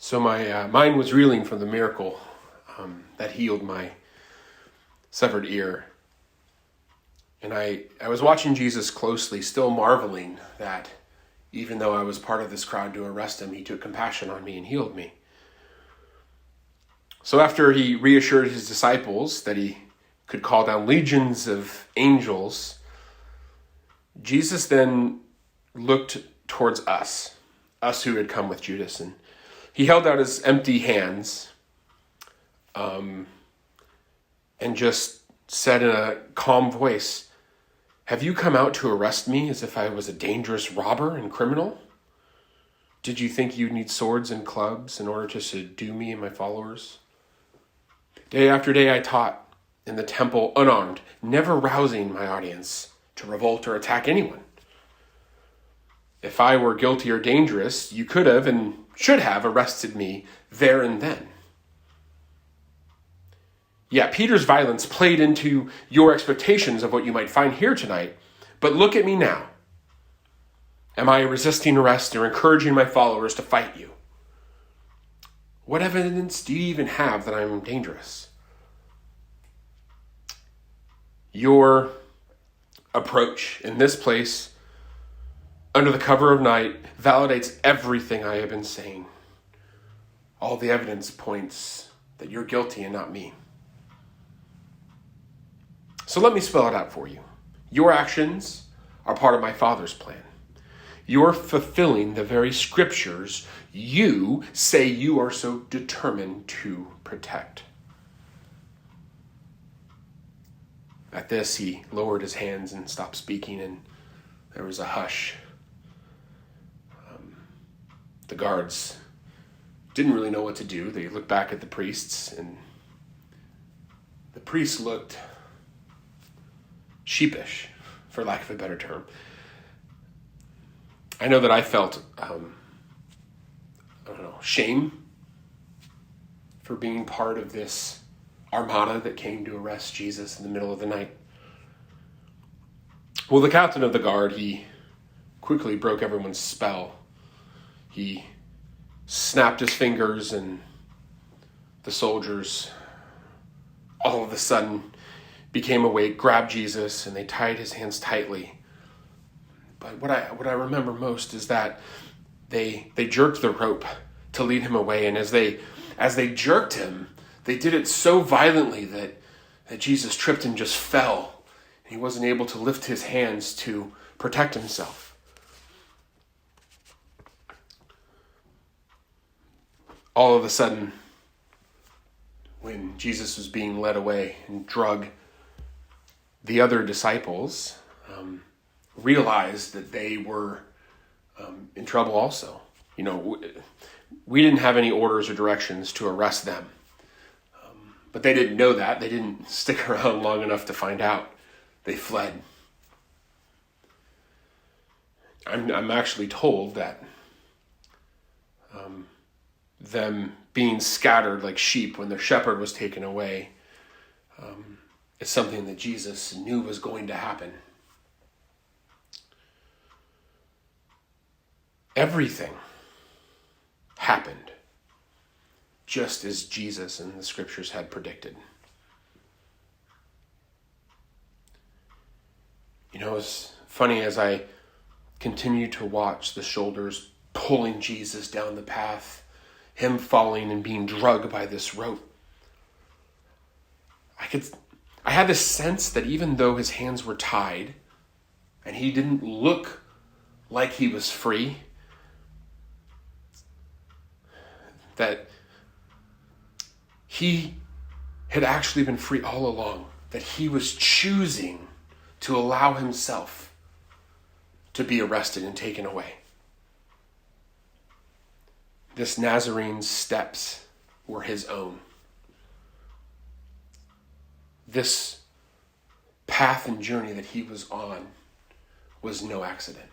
So my mind was reeling from the miracle that healed my severed ear. And I was watching Jesus closely, still marveling that even though I was part of this crowd to arrest him, he took compassion on me and healed me. So after he reassured his disciples that he could call down legions of angels, Jesus then looked towards us who had come with Judas, and he held out his empty hands and just said in a calm voice, "Have you come out to arrest me as if I was a dangerous robber and criminal? Did you think you'd need swords and clubs in order to subdue me and my followers? Day after day I taught in the temple unarmed, never rousing my audience to revolt or attack anyone. If I were guilty or dangerous, you could have and should have arrested me there and then. Yeah, Peter's violence played into your expectations of what you might find here tonight, but look at me now. Am I resisting arrest or encouraging my followers to fight you? What evidence do you even have that I'm dangerous?" Your approach in this place, under the cover of night, validates everything I have been saying. All the evidence points that you're guilty and not me. So let me spell it out for you. Your actions are part of my Father's plan. You're fulfilling the very scriptures you say you are so determined to protect. At this, he lowered his hands and stopped speaking, and there was a hush. The guards didn't really know what to do. They looked back at the priests, and the priests looked sheepish, for lack of a better term. I know that I felt, shame for being part of this armada that came to arrest Jesus in the middle of the night. Well, the captain of the guard, he quickly broke everyone's spell. He snapped his fingers, and the soldiers all of a sudden became awake, grabbed Jesus, and they tied his hands tightly. But what I remember most is that they jerked the rope to lead him away, and as they jerked him, they did it so violently that Jesus tripped and just fell. He wasn't able to lift his hands to protect himself. All of a sudden, when Jesus was being led away and drugged, the other disciples realized that they were in trouble also. You know, we didn't have any orders or directions to arrest them. But they didn't know that. They didn't stick around long enough to find out. They fled. I'm actually told that them being scattered like sheep when their shepherd was taken away is something that Jesus knew was going to happen. Everything happened just as Jesus and the scriptures had predicted. You know, it's funny as I continue to watch the shoulders pulling Jesus down the path, him falling and being drugged by this rope. I had this sense that even though his hands were tied and he didn't look like he was free, that he had actually been free all along, that he was choosing to allow himself to be arrested and taken away. This Nazarene's steps were his own. This path and journey that he was on was no accident.